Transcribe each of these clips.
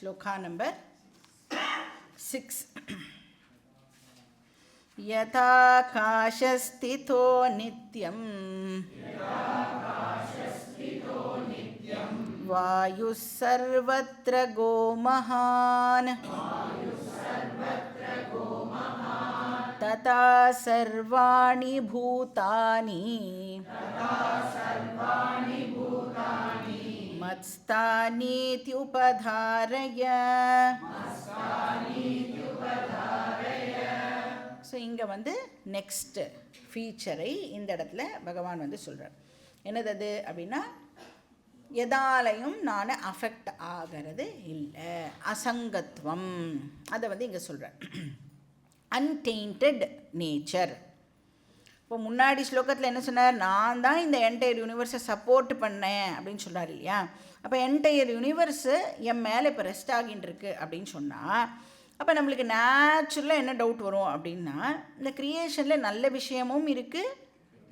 Shloka number 6 यथाकाशस्थितो नित्यं वायुः सर्वत्र गोमहान् तथा सर्वाणि भूतानि मत्स्थानीति उपधारय. ஸோ இங்கே வந்து நெக்ஸ்ட் ஃபீச்சரை இந்த இடத்துல பகவான் வந்து சொல்கிறார். என்னது அது அப்படின்னா, எதாலையும் நான் அஃபெக்ட் ஆகிறது இல்லை, அசங்கத்துவம், அதை வந்து இங்கே சொல்கிறார். அன்டெயின்டட் நேச்சர். இப்போ முன்னாடி ஸ்லோகத்தில் என்ன சொன்னார், நான் தான் இந்த என்டையர் யூனிவர்ஸை சப்போர்ட் பண்ணேன் அப்படின்னு சொன்னார் இல்லையா. அப்போ என்டையர் யூனிவர்ஸு என் மேலே இப்போ ரெஸ்ட் ஆகின்னு இருக்கு அப்படின்னு சொன்னால், அப்போ நம்மளுக்கு நேச்சுரலாக என்ன டவுட் வரும் அப்படின்னா, இந்த க்ரியேஷனில் நல்ல விஷயமும் இருக்குது,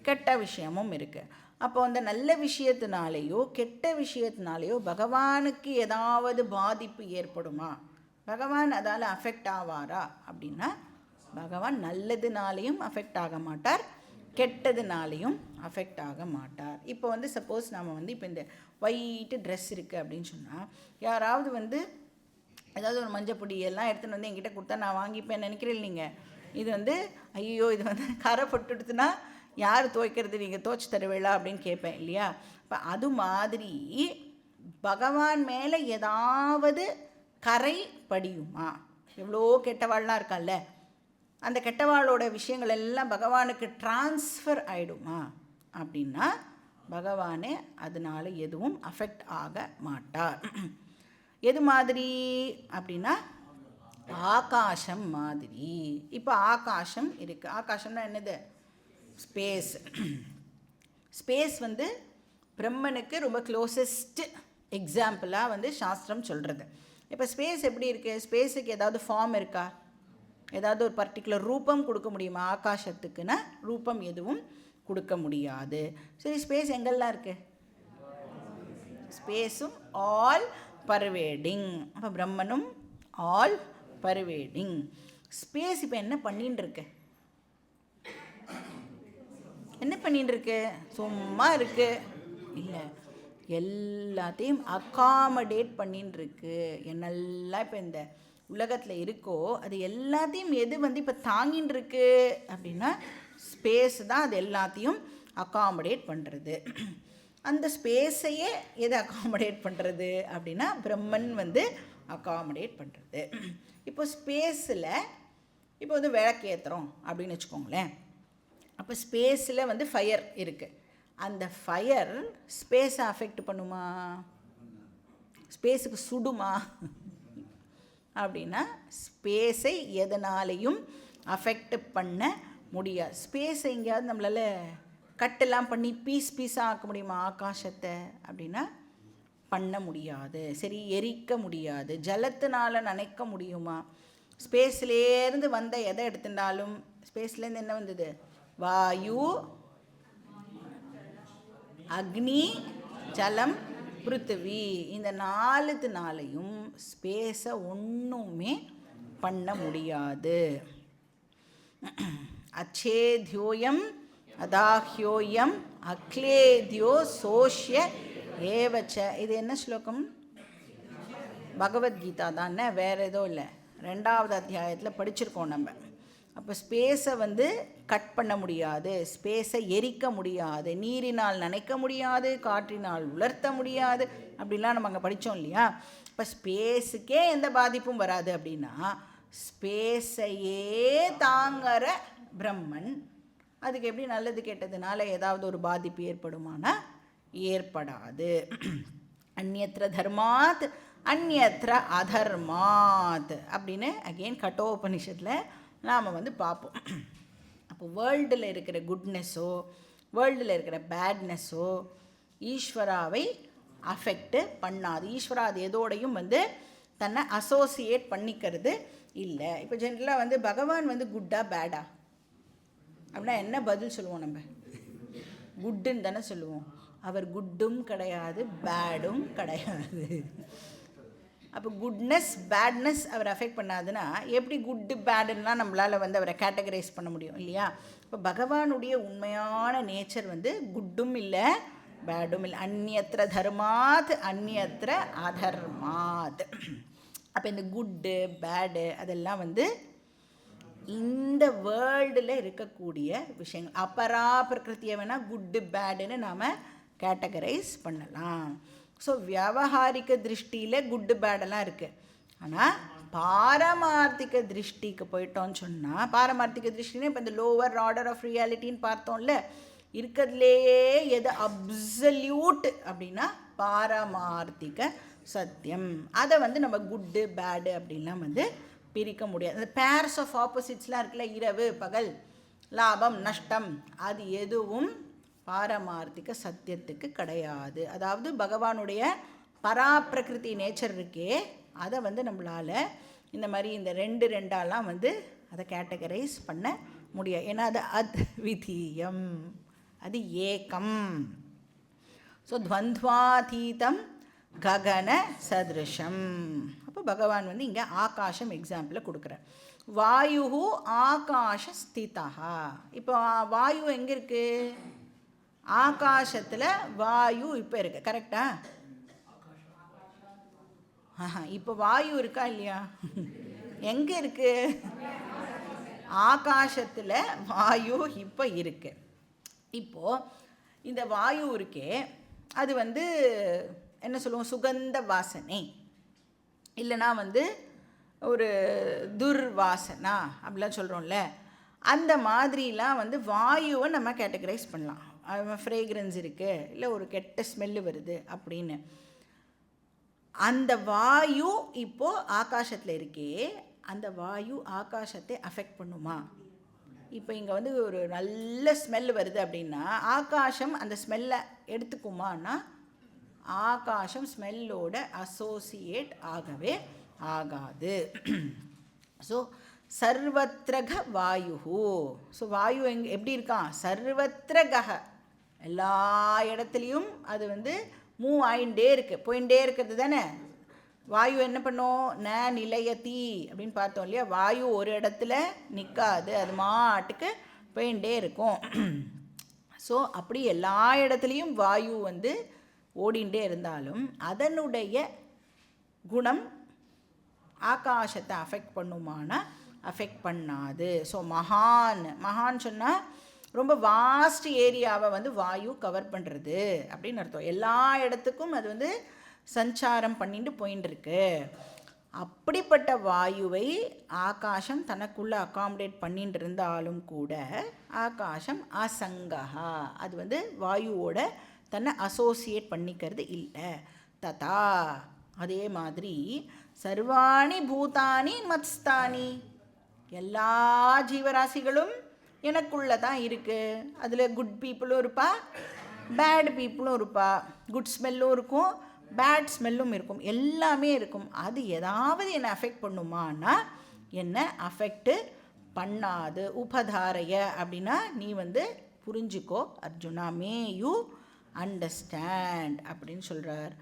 கெட்ட விஷயமும் இருக்குது. அப்போ அந்த நல்ல விஷயத்தினாலேயோ கெட்ட விஷயத்தினாலேயோ பகவானுக்கு ஏதாவது பாதிப்பு ஏற்படுமா, பகவான் அதால் அஃபெக்ட் ஆவாரா அப்படின்னா, பகவான் நல்லதுனாலேயும் அஃபெக்ட் ஆக மாட்டார், கெட்டதுனாலேயும் அஃபெக்ட் ஆக மாட்டார். இப்போ வந்து சப்போஸ் நாம் வந்து இப்போ இந்த ஒயிட்டு ட்ரெஸ் இருக்குது அப்படின்னு சொன்னால், யாராவது வந்து ஏதாவது ஒரு மஞ்சப்பொடி எல்லாம் எடுத்துன்னு வந்து என்கிட்ட கொடுத்தா நான் வாங்கிப்பேன் நினைக்கிறேன். நீங்கள் இது வந்து ஐயோ இது வந்து கரை பட்டுடுத்துனா யார் துவைக்கிறது, நீங்கள் துவைச்சி தருவீங்களா அப்படின்னு கேட்பேன் இல்லையா. இப்போ அது மாதிரி பகவான் மேலே ஏதாவது கரை படியுமா? எவ்வளோ கெட்டவாள்லாம் இருக்கால்ல, அந்த கெட்டவாளோட விஷயங்கள் எல்லாம் பகவானுக்கு டிரான்ஸ்ஃபர் ஆகிடுமா அப்படின்னா, பகவானே அதனால் எதுவும் அஃபெக்ட் ஆக மாட்டார். எது மாதிரி அப்படின்னா, ஆகாசம் மாதிரி. இப்போ ஆகாசம் இருக்குது. ஆகாசம்னா என்னது? ஸ்பேஸ். ஸ்பேஸ் வந்து பிரம்மனுக்கு ரொம்ப க்ளோசஸ்ட் எக்ஸாம்பிளாக வந்து சாஸ்திரம் சொல்கிறது. இப்போ ஸ்பேஸ் எப்படி இருக்குது? ஸ்பேஸுக்கு ஏதாவது ஃபார்ம் இருக்கா? ஏதாவது ஒரு பர்டிகுலர் ரூபம் கொடுக்க முடியுமா? ஆகாசத்துக்குன்னா ரூபம் எதுவும் கொடுக்க முடியாது. சரி, ஸ்பேஸ் எங்கெல்லாம் இருக்குது? ஸ்பேஸும் ஆல் பர்வேடிங். அப்போ பிரம்மனும் ஆல் பர்வேடிங். ஸ்பேஸ் இப்போ என்ன பண்ணின்னு இருக்கு? என்ன பண்ணின்னு இருக்கு? சும்மா இருக்கு இல்லை, எல்லாத்தையும் அகாமடேட் பண்ணின்னு இருக்கு. என்னெல்லாம் இப்போ இந்த உலகத்தில் இருக்கோ அது எல்லாத்தையும் எது வந்து இப்போ தாங்கின்னு இருக்கு அப்படின்னா, ஸ்பேஸ் தான் அது எல்லாத்தையும் அகாமடேட் பண்ணுறது. அந்த ஸ்பேஸையே எது அகாமடேட் பண்ணுறது அப்படின்னா, பிரம்மன் வந்து அகாமடேட் பண்ணுறது. இப்போ ஸ்பேஸில் இப்போ வந்து விளக்கேற்றுறோம் அப்படின்னு வச்சுக்கோங்களேன். அப்போ ஸ்பேஸில் வந்து ஃபயர் இருக்குது. அந்த ஃபயர் ஸ்பேஸை அஃபெக்ட் பண்ணுமா? ஸ்பேஸுக்கு சுடுமா அப்படின்னா, ஸ்பேஸை எதனாலையும் அஃபெக்ட் பண்ண முடியாது. ஸ்பேஸை எங்கேயாவது நம்மளால் கட்டெல்லாம் பண்ணி பீஸாக ஆக்க முடியுமா? ஆகாசத்தை அப்படின்னா பண்ண முடியாது. சரி, எரிக்க முடியாது. ஜலத்தினால் நனைக்க முடியுமா? ஸ்பேஸ்லேருந்து வந்த எதை எடுத்துட்டாலும், ஸ்பேஸ்லேருந்து என்ன வந்தது? வாயு, அக்னி, ஜலம், பிருத்திவி. இந்த 4னாலையும் ஸ்பேஸை ஒன்றுமே பண்ண முடியாது. அச்சேத்யோயம் அதாஹ்யோயம் அக்லேத்யோ சோஷ்ய ஏவச்ச. இது என்ன ஸ்லோகம்? பகவத்கீதா தானே, வேறு ஏதோ இல்லை. 2வது அத்தியாயத்தில் படிச்சிருக்கோம் நம்ம. அப்போ ஸ்பேஸை வந்து கட் பண்ண முடியாது, ஸ்பேஸை எரிக்க முடியாது, நீரினால் நனைக்க முடியாது, காற்றினால் உலர்த்த முடியாது, அப்படிலாம் நம்ம அங்கே படித்தோம் இல்லையா. இப்போ ஸ்பேஸுக்கே எந்த பாதிப்பும் வராது அப்படின்னா, ஸ்பேஸையே தாங்குற பிரம்மன் அதுக்கு எப்படி நல்லது கெட்டதுனால ஏதாவது ஒரு பாதிப்பு ஏற்படுமானா ஏற்படாது. அந்யத்ர தர்மாத் அந்யத்ர அதர்மாத் அப்படின்னு அகெயின் கட்டோபனிஷத்தில் நாம் வந்து பார்ப்போம். அப்போ வேர்ல்டில் இருக்கிற குட்னஸோ வேர்ல்டில் இருக்கிற பேட்னஸோ ஈஸ்வராவை அஃபெக்டு பண்ணாது. ஈஸ்வரா அது எதோடையும் வந்து தன்னை அசோசியேட் பண்ணிக்கிறது இல்லை. இப்போ ஜென்ரலாக வந்து பகவான் வந்து குட்டா பேடா அப்படின்னா என்ன பதில் சொல்லுவோம்? நம்ம குட்டுன்னு தானே சொல்லுவோம். அவர் குட்டும் கிடையாது, பேடும் கிடையாது. அப்போ குட்னஸ் பேட்னஸ் அவர் அஃபெக்ட் பண்ணாதுன்னா எப்படி குட்டு பேடுன்னா நம்மளால் வந்து அவரை கேட்டகரைஸ் பண்ண முடியும் இல்லையா? இப்போ பகவானுடைய உண்மையான நேச்சர் வந்து குட்டும் இல்லை பேடும் இல்லை. அந்நியத்திர தர்மாத் அந்நியத்திர அதர்மாத். அப்போ இந்த குட்டு பேடு அதெல்லாம் வந்து இந்த வேர்ல்டில் இருக்கக்கூடிய விஷயங்கள். அபரா பிரகிருத்தியை வேணால் குட்டு பேடுன்னு நாம் கேட்டகரைஸ் பண்ணலாம். ஸோ வியாவகாரிக திருஷ்டியில் குட்டு பேடெல்லாம் இருக்குது. ஆனால் பாரமார்த்திக திருஷ்டிக்கு போயிட்டோன்னு சொன்னால், பாரமார்த்திக திருஷ்டின்னு இப்போ இந்த லோவர் ஆர்டர் ஆஃப் ரியாலிட்டின்னு பார்த்தோம்ல, இருக்கிறதுலேயே எது அப்சல்யூட் அப்படின்னா பாரமார்த்திக சத்தியம். அதை வந்து நம்ம குட்டு பேடு அப்படின்லாம் வந்து பிரிக்க முடியாது. அந்த பேர்ஸ் ஆஃப் ஆப்போசிட்ஸ்லாம் இருக்குல்ல, இரவு பகல், லாபம் நஷ்டம், அது எதுவும் பாரமார்த்திக சத்தியத்துக்கு கிடையாது. அதாவது பகவானுடைய பராப்பிரகிருதி நேச்சர் இருக்கே, அதை வந்து நம்மளால் இந்த மாதிரி இந்த ரெண்டாலாம் வந்து அதை கேட்டகரைஸ் பண்ண முடியாது. ஏன்னா அது அத்விதீயம், அது ஏகம். ஸோ துவந்த்வாதீதம் ககன சதிருஷம். அப்போ பகவான் வந்து இங்கே ஆகாஷம் எக்ஸாம்பிளை கொடுக்குறார். வாயு ஆகாஷ ஸ்திதா. இப்போ வாயு எங்கே இருக்குது? ஆகாசத்தில் வாயு இப்போ இருக்குது, கரெக்டா? இப்போ வாயு இருக்கா இல்லையா? எங்கே இருக்குது? ஆகாசத்தில் வாயு இப்போ இருக்குது. இப்போது இந்த வாயு இருக்கே, அது வந்து என்ன சொல்லுவோம், சுகந்த வாசனை, இல்லைனா வந்து ஒரு துர்வாசனா அப்படிலாம் சொல்கிறோம்ல, அந்த மாதிரிலாம் வந்து வாயுவை நம்ம கேட்டகரைஸ் பண்ணலாம். ஃப்ரேக்ரன்ஸ் இருக்குது, இல்லை ஒரு கெட்ட ஸ்மெல்லு வருது அப்படின்னு. அந்த வாயு இப்போது ஆகாசத்தில் இருக்கே, அந்த வாயு ஆகாசத்தை அஃபெக்ட் பண்ணுமா? இப்போ இங்கே வந்து ஒரு நல்ல ஸ்மெல் வருது அப்படின்னா ஆகாசம் அந்த ஸ்மெல்லை எடுத்துக்குமான்னா ஆகாசம் ஸ்மெல்லோட அசோசியேட் ஆகவே ஆகாது. ஸோ சர்வத்ரக வாயு. ஸோ வாயு எப்படி இருக்கான்? சர்வத்ரக, எல்லா இடத்துலையும் அது வந்து மூவ் ஆகிண்டே இருக்குது, போயிட்டே இருக்கிறது தானே. வாயு என்ன பண்ணும்? ந நிலையத்தி அப்படின்னு பார்த்தோம் இல்லையா? வாயு ஒரு இடத்துல நிற்காது, அது மாட்டுக்கு போயிட்டே இருக்கும். ஸோ அப்படி எல்லா இடத்துலையும் வாயு வந்து ஓடிண்டே இருந்தாலும் அதனுடைய குணம் ஆகாசத்தை அஃபெக்ட் பண்ணுமானா அஃபெக்ட் பண்ணாது. ஸோ மகான் சொன்னால் ரொம்ப வாஸ்ட் ஏரியாவை வந்து வாயு கவர் பண்ணுறது அப்படின்னு அர்த்தம். எல்லா இடத்துக்கும் அது வந்து சஞ்சாரம் பண்ணிட்டு போயின்னு இருக்கு. அப்படிப்பட்ட வாயுவை ஆகாசம் தனக்குள்ளே அகாமடேட் பண்ணிட்டு இருந்தாலும் கூட ஆகாசம் அசங்கஹா, அது வந்து வாயுவோட தன்னை அசோசியேட் பண்ணிக்கிறது இல்லை. ததா அதே மாதிரி சர்வாணி பூதானி மத்ஸ்தானி, எல்லா ஜீவராசிகளும் எனக்குள்ளே தான் இருக்குது. அதில் குட் பீப்புளும் இருப்பா, பேட் பீப்புளும் இருப்பா, குட் ஸ்மெல்லும் இருக்கும், பேட் ஸ்மெல்லும் இருக்கும், எல்லாமே இருக்கும். அது ஏதாவது என்னை அஃபெக்ட் பண்ணுமானா என்னை அஃபெக்டு பண்ணாது. உபதாரைய அப்படின்னா நீ வந்து புரிஞ்சுக்கோ அர்ஜுனா, மே யூ அண்டர்ஸ்டாண்ட் அப்படின்னு சொல்கிறார்.